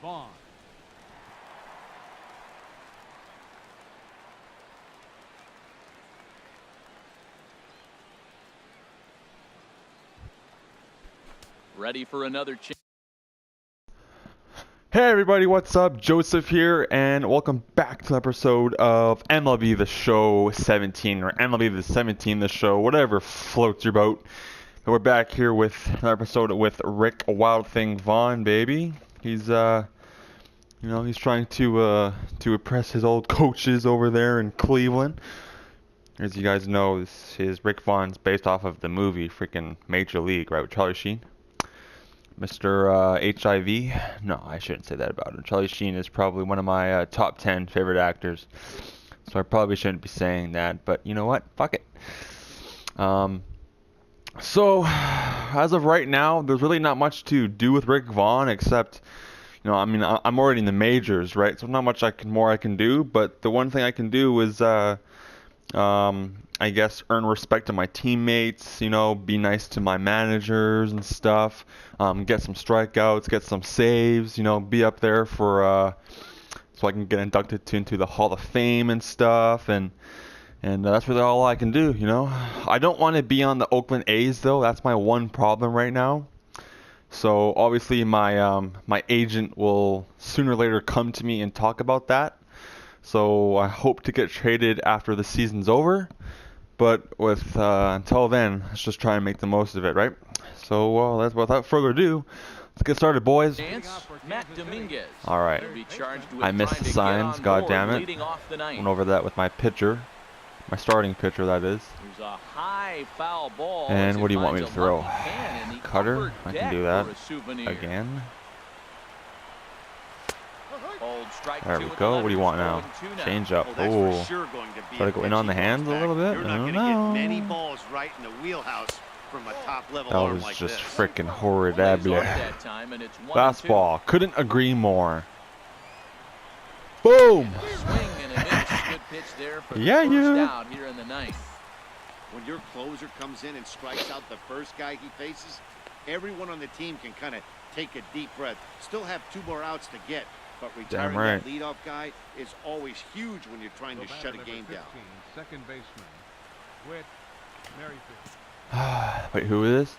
Vaughn. Ready for another chance. Hey everybody, what's up? Joseph here, and welcome back to an episode of MLB The Show 17, or MLB The 17 The Show, whatever floats your boat. And we're back here with another episode with Rick Wild Thing Vaughn, baby. He's he's trying to impress his old coaches over there in Cleveland. As you guys know, Rick Vaughn's based off of the movie freaking Major League, right, with Charlie Sheen. Mr. HIV. No, I shouldn't say that about him. Charlie Sheen is probably one of my top 10 favorite actors. So I probably shouldn't be saying that, but you know what? Fuck it. So, as of right now, there's really not much to do with Rick Vaughn except, I'm already in the majors, right? So not much more I can do, but the one thing I can do is, I guess earn respect to my teammates, be nice to my managers and stuff, get some strikeouts, get some saves, be up there for so I can get inducted into the Hall of Fame and stuff, and that's really all I can do, I don't want to be on the Oakland A's though. That's my one problem right now. So obviously my agent will sooner or later come to me and talk about that. So I hope to get traded after the season's over. But until then, let's just try and make the most of it, right? So without further ado, let's get started, boys. All right. I missed the signs. God damn it. Went over that with my pitcher, my starting pitcher, that is. And what do you want me to throw? Cutter? I can do that again. There we go. What do you want now? Change up. Oh, try to go in on the hands a little bit. I don't know. That was just freaking horrible. Fastball. Couldn't agree more. Boom. Yeah, you. When your closer comes in and strikes out the first guy he faces, everyone on the team can kind of take a deep breath. Still have 2 more outs to get. But retiring that leadoff guy is always huge when you're trying to shut a game down. Second baseman, Whit Merrifield. Wait, who is this?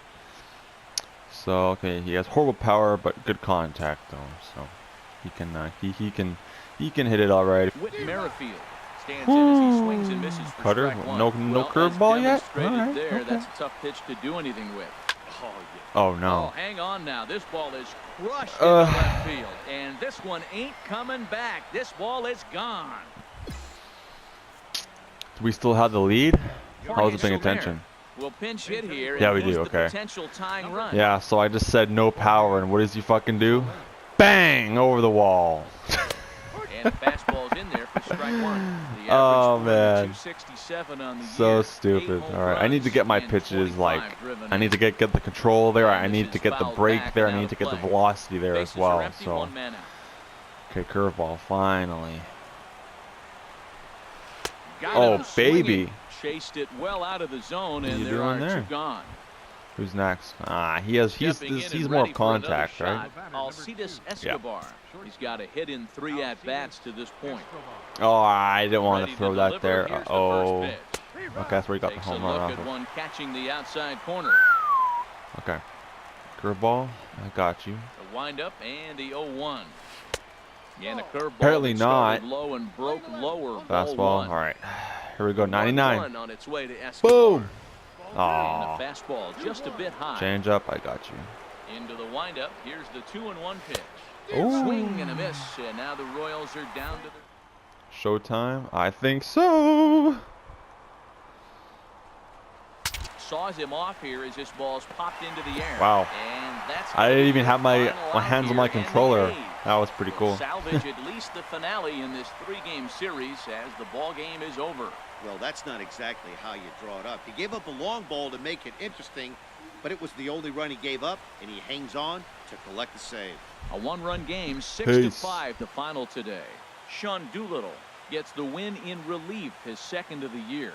So okay, he has horrible power but good contact though, so he can hit it all right. Whit Merrifield stands in as he swings and misses for Cutter, no curveball yet. All right, okay. That's a tough pitch to do anything with. Oh no. Oh, hang on now. This ball is crushed into left field. And this one ain't coming back. This ball is gone. Do we still have the lead? I wasn't paying attention. We'll pinch hit here. Yeah, we do. Okay. Potential tying run. Yeah, so I just said no power, and what does he fucking do? Bang! Over the wall. And the fastball's in there for strike one. Oh man, 267 on the so year. stupid. All right, I need to get my pitches I need to get the control there. I need to get the break there. I need to get the velocity there as well. So, okay, curveball finally. Oh baby. Chased it well out of the zone, and there are 2 gone. Who's next? He's more of contact, right? Alcides Escobar. Yeah. He's got a hit in 3 at-bats to this point. Oh, I didn't want to throw that there. Oh. Okay, that's where he got the home run off of. One catching the outside corner. Okay. Curveball. I got you. The windup and the 0-1. And a curveball. Apparently not. Low and broke lower. Fastball. All right. Here we go. 99. On its way to Escobar. Boom. Oh. Fastball just a bit high. Change up. I got you. Into the windup. Here's the 2-1 pitch. Ooh. Swing and a miss, and now the Royals are down to the showtime. I think so. Saws him off here as this ball's popped into the air. Wow. And that's I didn't even have my hands on my controller. That was pretty cool. Salvage at least the finale in this 3-game series as the ball game is over. Well, that's not exactly how you draw it up. He gave up a long ball to make it interesting, but it was the only run he gave up, and he hangs on to collect the save. A 1-run game, 6-5 the final today. Sean Doolittle gets the win in relief, his 2nd of the year.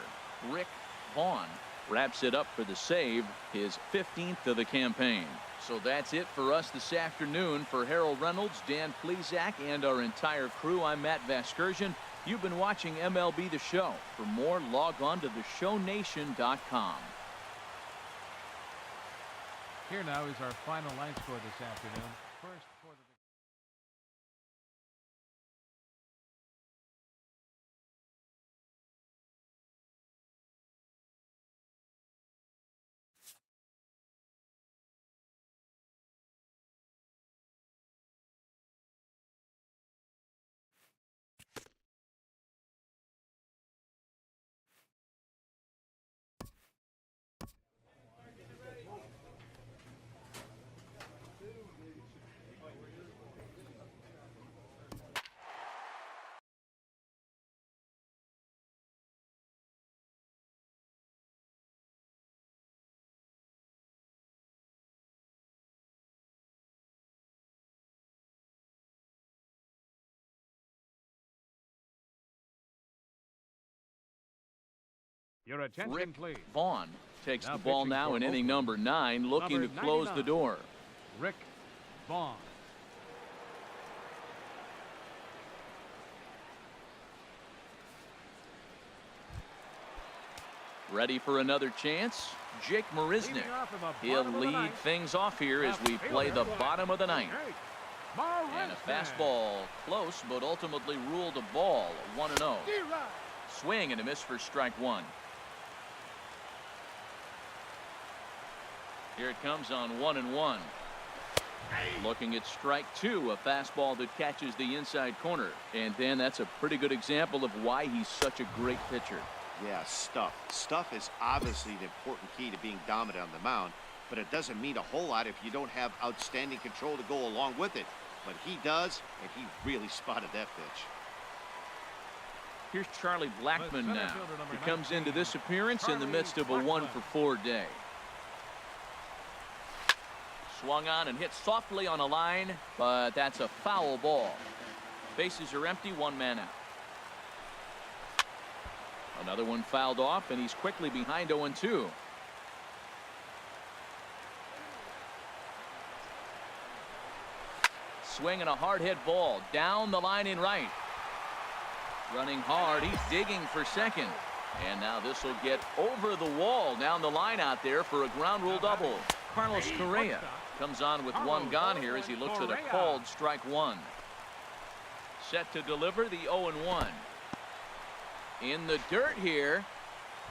Rick Vaughn wraps it up for the save, his 15th of the campaign. So that's it for us this afternoon. For Harold Reynolds, Dan Plesac, and our entire crew, I'm Matt Vasgersian. You've been watching MLB The Show. For more, log on to theshownation.com. Here now is our final line score this afternoon. First for the Your attention, Rick please. Vaughn takes Now the ball pitching now for in inning Oakland. number 9, looking Number to close 99. the door. Rick Vaughn. Ready for another chance? Jake Marisnick. Leading off in the He'll bottom of the lead ninth. things off here as we play the bottom of the ninth. And a fastball close, but ultimately ruled a ball. 1-0. Swing and a miss for strike one. Here it comes on 1-1. Looking at strike two, a fastball that catches the inside corner. And Dan, that's a pretty good example of why he's such a great pitcher. Yeah, stuff. Stuff is obviously the important key to being dominant on the mound, but it doesn't mean a whole lot if you don't have outstanding control to go along with it. But he does, and he really spotted that pitch. Here's Charlie Blackmon now. He comes into this appearance in the midst of a 1-for-4 day. Swung on and hit softly on a line, but that's a foul ball. Bases are empty, one man out. Another one fouled off, and he's quickly behind 0-2. Swing and a hard hit ball down the line in right. Running hard, he's digging for second. And now this will get over the wall down the line out there for a ground rule double. Carlos Correa comes on with one gone here as he looks at a called strike one. Set to deliver the 0-1. In the dirt here.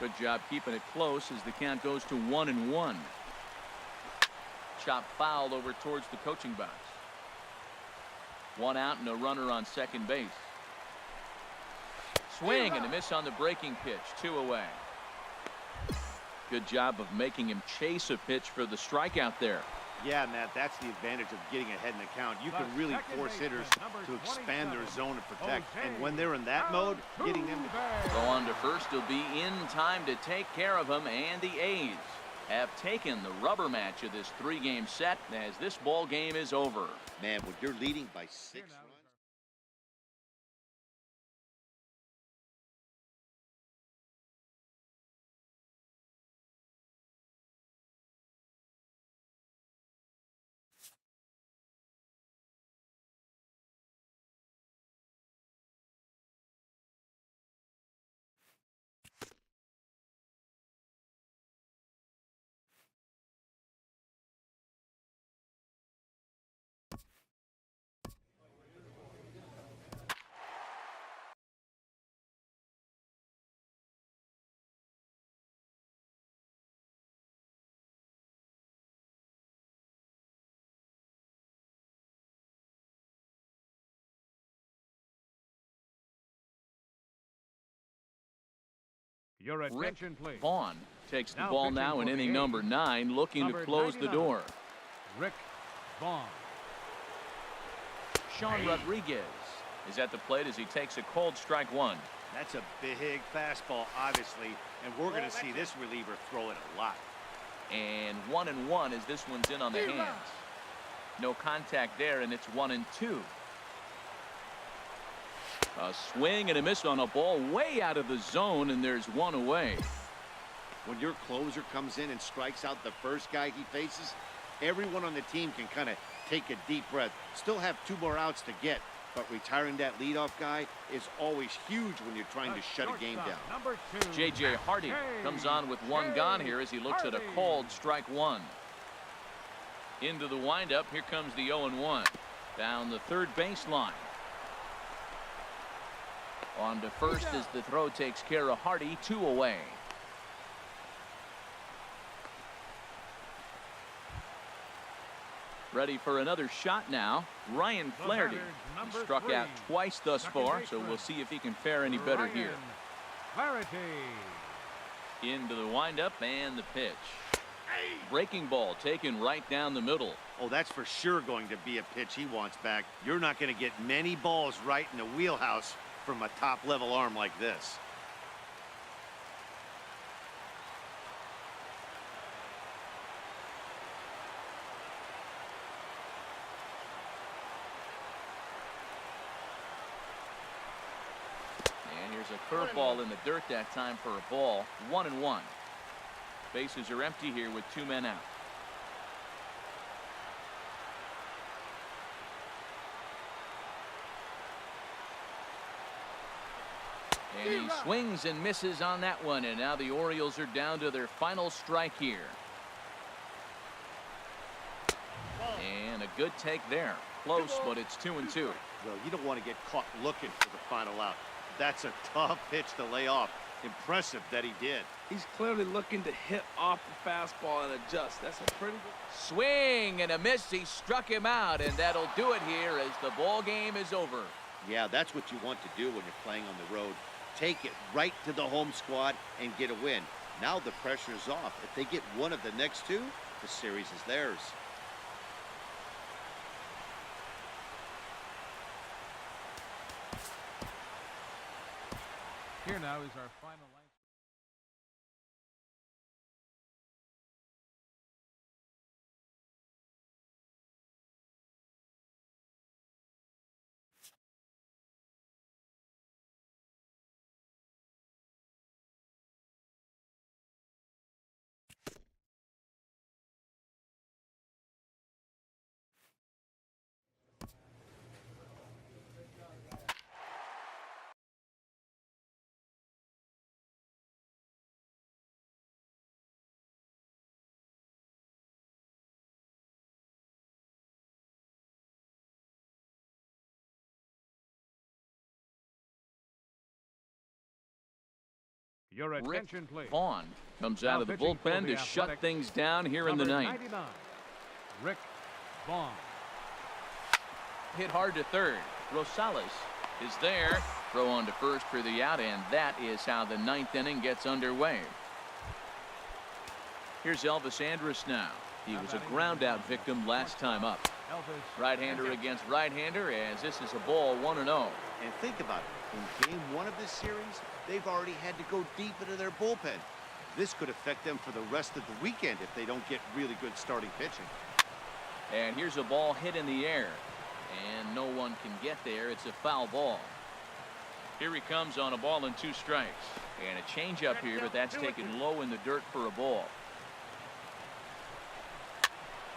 Good job keeping it close as the count goes to 1-1. Chop fouled over towards the coaching box. One out and a runner on second base. Swing and a miss on the breaking pitch. 2 away. Good job of making him chase a pitch for the strikeout there. Yeah, Matt, that's the advantage of getting ahead in the count. You can really force hitters to expand their zone and protect. And when they're in that mode, getting them to Go on to first will be in time to take care of him, and the A's have taken the rubber match of this 3-game set as this ball game is over. Man, when you're leading by 6 runs. Your Rick attention, please. Vaughn takes the Now ball pitching now in for the inning A's. number 9, looking to Number close the 99. door. Rick Vaughn. Sean Rodriguez is at the plate as he takes a cold strike one. That's a big fastball, obviously, and we're going to see this reliever throw it a lot. And 1-1 as this one's in on the hands. No contact there, and it's 1-2. A swing and a miss on a ball way out of the zone, and there's one away. When your closer comes in and strikes out the first guy he faces, everyone on the team can kind of take a deep breath. Still have 2 more outs to get, but retiring that leadoff guy is always huge when you're trying to shut a game down. Number 2. J.J. Hardy comes on with 1 gone here as he looks at a called strike 1. Into the windup, here comes the 0-1. Down the third baseline. On to first as the throw takes care of Hardy, 2 away. Ready for another shot now. Ryan Flaherty. He struck out twice thus far, so we'll see if he can fare any better here. Flaherty. Into the windup and the pitch. Breaking ball taken right down the middle. Oh, that's for sure going to be a pitch he wants back. You're not going to get many balls right in the wheelhouse from a top-level arm like this. And here's a curveball in the dirt that time for a ball. 1-1. Bases are empty here with 2 men out. And he swings and misses on that one, and now the Orioles are down to their final strike here. And a good take there. Close, but it's 2-2. Well, you don't want to get caught looking for the final out. That's a tough pitch to lay off. Impressive that he did. He's clearly looking to hit off the fastball and adjust. That's a pretty good Swing and a miss. He struck him out, and that'll do it here as the ball game is over. Yeah, that's what you want to do when you're playing on the road. Take it right to the home squad and get a win. Now the pressure's off. If they get one of the next 2, the series is theirs. Here now is our final line. Your Rick attention, please. Vaughn comes out of the pitching for bullpen the to shut Athletics, things down here in the Number ninth. 99, Rick Vaughn. Hit hard to third. Rosales is there. Throw on to first for the out, and that is how the 9th inning gets underway. Here's Elvis Andrus now. He was a ground-out victim last time up. Right-hander against right-hander, as this is a ball 1-0. And think about it. In game 1 of this series, they've already had to go deep into their bullpen. This could affect them for the rest of the weekend if they don't get really good starting pitching. And here's a ball hit in the air, and no one can get there. It's a foul ball. Here he comes on a ball and 2 strikes. And a changeup here, but that's taken low in the dirt for a ball.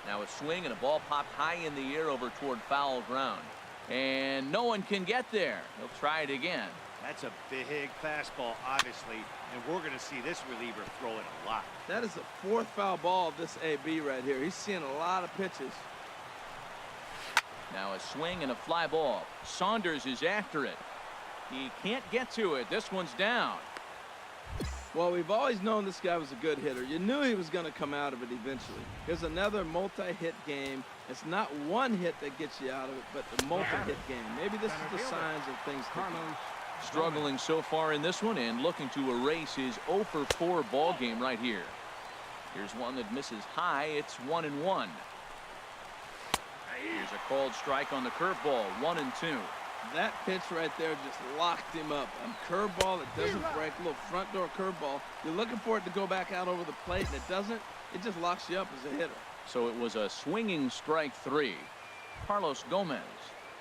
Now a swing and a ball popped high in the air over toward foul ground. And no one can get there. He'll try it again. That's a big fastball, obviously, and we're going to see this reliever throw it a lot. That is the 4th foul ball of this AB right here. He's seeing a lot of pitches. Now a swing and a fly ball. Saunders is after it. He can't get to it. This one's down. Well, we've always known this guy was a good hitter. You knew he was going to come out of it eventually. Here's another multi-hit game. It's not one hit that gets you out of it, but the multi-hit game. Maybe this is the signs of things to come. Struggling so far in this one and looking to erase his 0 for 4 ball game right here. Here's one that misses high. It's 1-1. Here's a called strike on the curveball. 1-2. That pitch right there just locked him up. A curveball that doesn't break, a little front door curveball. You're looking for it to go back out over the plate, and it doesn't. It just locks you up as a hitter. So it was a swinging strike 3. Carlos Gomez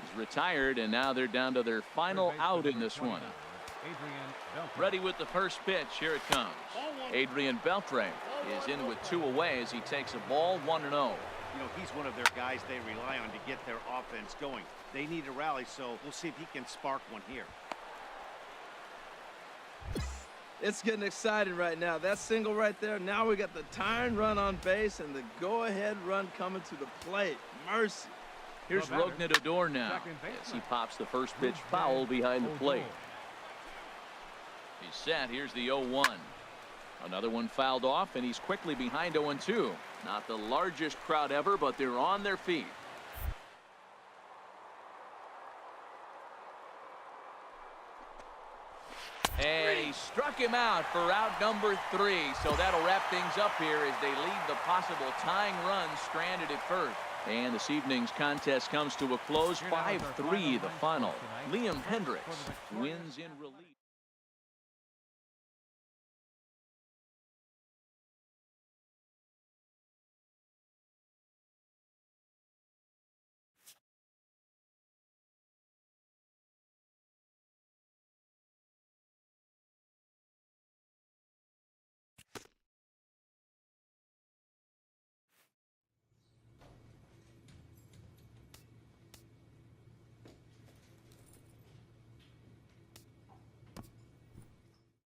is retired, and now they're down to their final out in this one. Ready with the first pitch. Here it comes. Adrian Beltre is in with 2 away as he takes a ball 1-0. You know, he's one of their guys they rely on to get their offense going. They need a rally, so we'll see if he can spark one here. It's getting exciting right now. That single right there. Now we got the tying run on base and the go-ahead run coming to the plate. Mercy. Here's Rougned Odor now as he pops the first pitch foul behind the plate. He's set. Here's the 0-1. Another one fouled off, and he's quickly behind 0-2. Not the largest crowd ever, but they're on their feet. And he struck him out for out number 3. So that'll wrap things up here as they leave the possible tying run stranded at first. And this evening's contest comes to a close. 5-3 the final. Liam Hendricks wins in relief.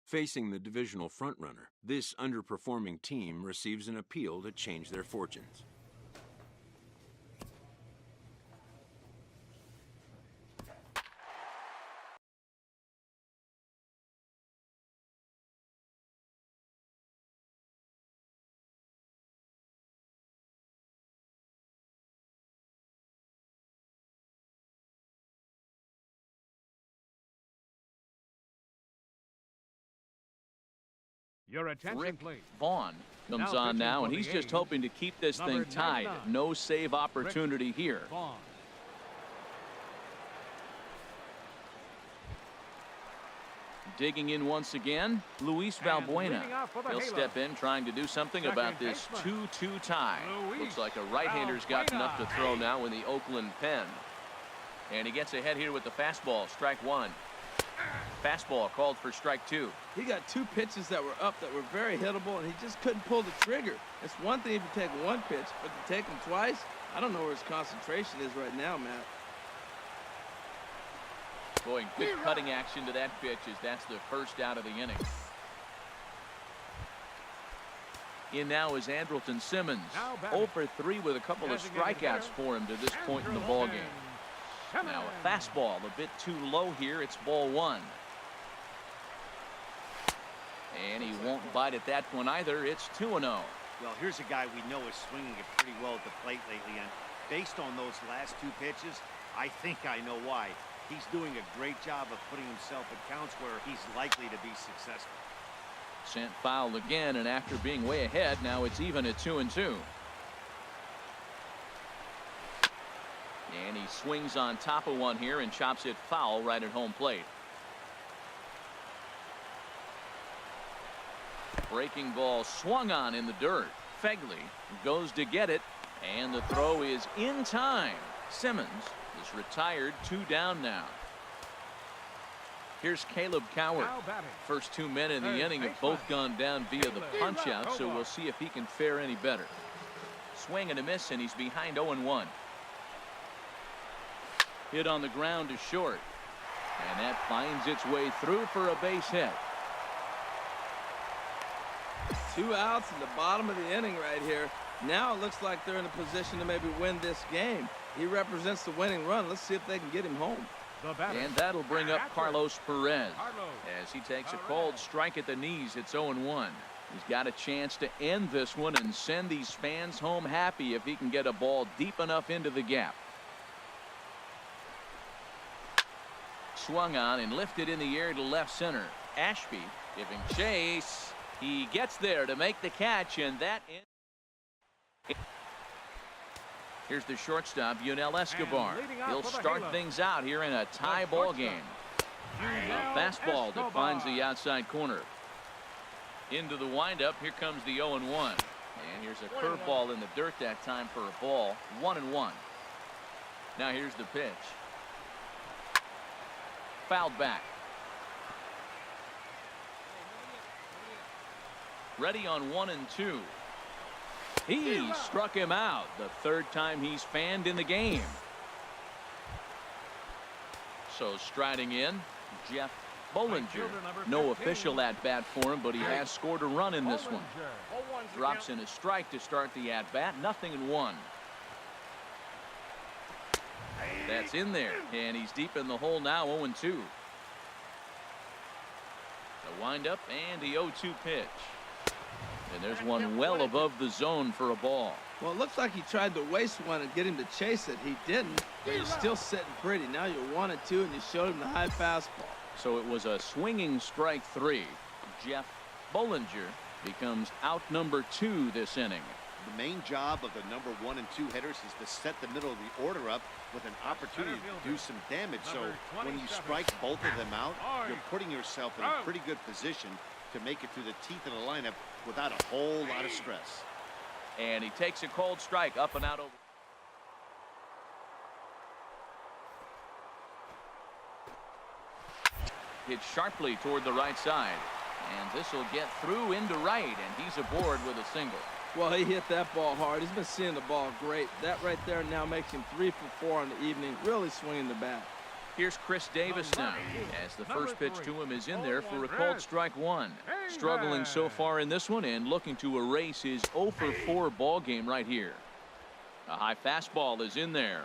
Facing the divisional frontrunner, this underperforming team receives an appeal to change their fortunes. Your attention, Rick please. Vaughn comes Now on pitching now, for and the he's just A's, hoping to keep this number thing tied. 99. No save opportunity here. Vaughn. Digging in once again, Luis And Valbuena. leading off for the He'll Halo. step in trying to do something Second about this baseman, 2-2 tie. Luis Looks like a right-hander's got enough to Valbuena. throw now in the Oakland pen. And he gets ahead here with the fastball, strike 1. Fastball called for strike 2. He got 2 pitches that were up that were very hittable, and he just couldn't pull the trigger. It's one thing if you take 1 pitch, but to take him twice, I don't know where his concentration is right now, Matt. Boy, good cutting action to that pitch as that's the first out of the inning. In now is Andrelton Simmons. Now batting. 0 for 3 with a couple of Designated strikeouts hitter, for him to this point in the ballgame. Now a fastball a bit too low here. It's ball 1. And he won't bite at that one either. It's 2-0. Well, here's a guy we know is swinging it pretty well at the plate lately, and based on those last 2 pitches, I think I know why. He's doing a great job of putting himself at counts where he's likely to be successful. Sent foul again, and after being way ahead, now it's even at 2-2. And he swings on top of one here and chops it foul right at home plate. Breaking ball swung on in the dirt. Fegley goes to get it, and the throw is in time. Simmons is retired, 2 down now. Here's Caleb Coward. Now batting. First 2 men in the Third inning have baseman. both gone down via the punch out, so we'll see if he can fare any better. Swing and a miss, and he's behind 0-1. Hit on the ground to short, and that finds its way through for a base hit. 2 outs in the bottom of the inning right here. Now it looks like they're in a position to maybe win this game. He represents the winning run. Let's see if they can get him home. The batter. And that'll bring up Carlos Perez Carlos as he takes a cold strike at the knees. It's 0-1. He's got a chance to end this one and send these fans home happy if he can get a ball deep enough into the gap. Swung on and lifted in the air to left center. Ashby giving chase. He gets there to make the catch, and that ends. Here's the shortstop, Yunel Escobar. leading off He'll for the start Halo. things out here in a tie ball game. A fastball that finds the outside corner. Into the windup. Here comes the 0-1. And here's a curveball in the dirt that time for a ball. 1-1. Now here's the pitch. Fouled back. Ready on 1-2. He struck him out, the third time he's fanned in the game. So striding in, Jeff Bollinger. No official at-bat for him, but he has scored a run in this one. Drops in a strike to start the at-bat, 0-1. That's in there, and he's deep in the hole now, 0-2. The windup and the 0-2 pitch. And there's one well above the zone for a ball. Well, it looks like he tried to waste one and get him to chase it. He didn't, but he's still sitting pretty. Now you're 1-2, and you showed him the high fastball. So it was a swinging strike 3. Jeff Bollinger becomes out number 2 this inning. The main job of the number 1 and 2 hitters is to set the middle of the order up with an opportunity to do some damage. So when you strike both of them out, you're putting yourself in a pretty good position to make it through the teeth of the lineup without a whole lot of stress. And he takes a cold strike, up and out over. Hit sharply toward the right side, and this will get through into right, and he's aboard with a single. Well, he hit that ball hard. He's been seeing the ball great. That right there now makes him 3 for 4 on the evening, really swinging the bat. Here's Chris Davis now, as the first pitch to him is in there for a called strike 1. Struggling so far in this one and looking to erase his 0 for 4 ball game right here. A high fastball is in there.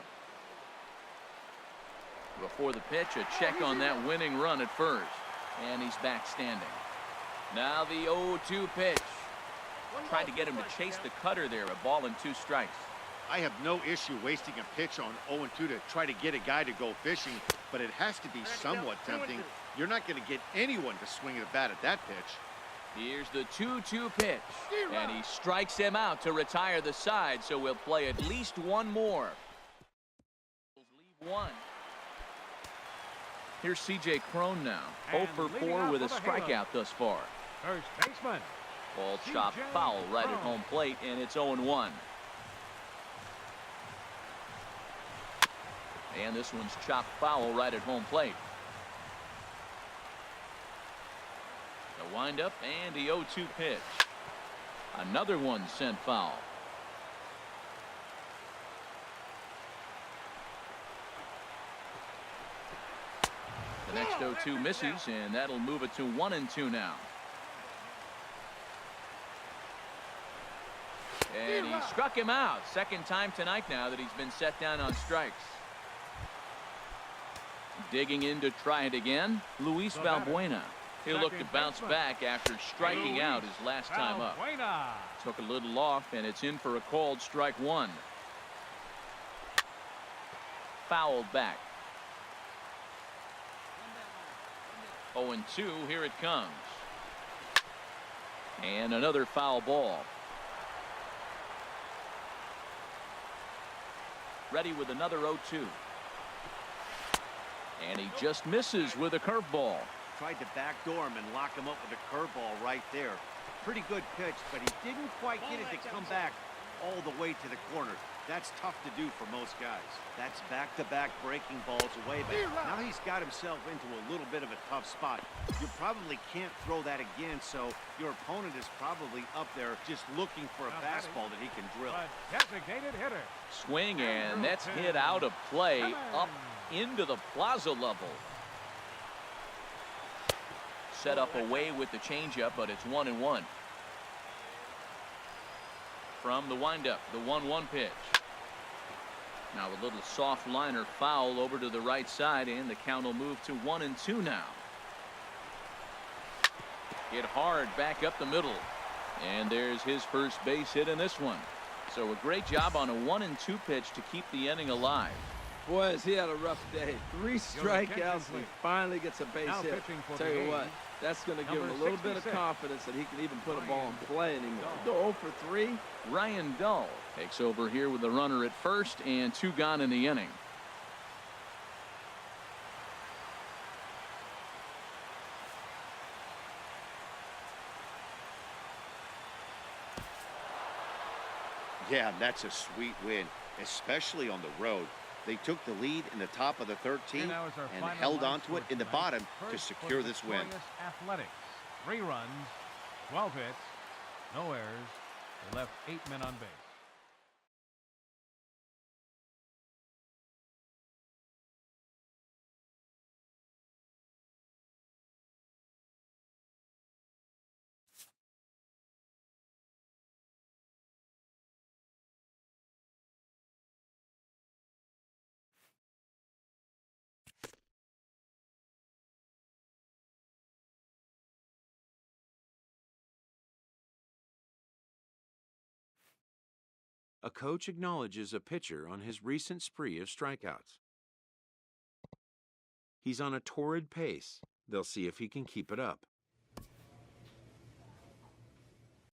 Before the pitch, a check on that winning run at first, and he's back standing. Now the 0-2 pitch. Tried to get him to chase the cutter there, a ball and 2 strikes. I have no issue wasting a pitch on 0-2 to try to get a guy to go fishing, but it has to be somewhat tempting. You're not going to get anyone to swing a bat at that pitch. Here's the 2-2 pitch, and he strikes him out to retire the side, so we'll play at least one more. Leave one. Here's C.J. Cron now, 0 for 4 with a strikeout thus far. First baseman. Ball chopped foul right at home plate, and it's 0-1. And this one's chopped foul right at home plate. The windup and the 0-2 pitch. Another one sent foul. The next 0-2 misses, and that'll move it to 1-2 now. And he struck him out. Second time tonight now that he's been set down on strikes. Digging in to try it again, Luis Valbuena. He'll look to bounce back after striking out his last time up. Took a little off, and it's in for a called strike 1. Fouled back. 0-2, here it comes. And another foul ball. Ready with another 0-2. And he just misses with a curveball. Tried to backdoor him and lock him up with a curveball right there. Pretty good pitch, but he didn't quite get it to come back all the way to the corner. That's tough to do for most guys. That's back-to-back breaking balls away, but now he's got himself into a little bit of a tough spot. You probably can't throw that again, so your opponent is probably up there just looking for a fastball that he can drill. Designated hitter. Swing, and that's hit out of play up into the plaza level. Set up away with the changeup, but it's 1-1. From the windup, the 1-1 pitch. Now a little soft liner foul over to the right side, and the count will move to 1-2 now. Hit hard back up the middle, and there's his first base hit in this one. So a great job on a 1-2 pitch to keep the inning alive. Boy, has he had a rough day. 3 strikeouts, and he finally gets a base hit. Tell you what, that's going to give him a little bit of confidence that he can even put a ball in play anymore. Go 0 for 3. Ryan Dull takes over here with the runner at first and 2 gone in the inning. Yeah, that's a sweet win, especially on the road. They took the lead in the top of the 13 and held on to it in the bottom to secure this win. Athletics. 3 runs, 12 hits, no errors, He left 8 men on base. A coach acknowledges a pitcher on his recent spree of strikeouts. He's on a torrid pace. They'll see if he can keep it up.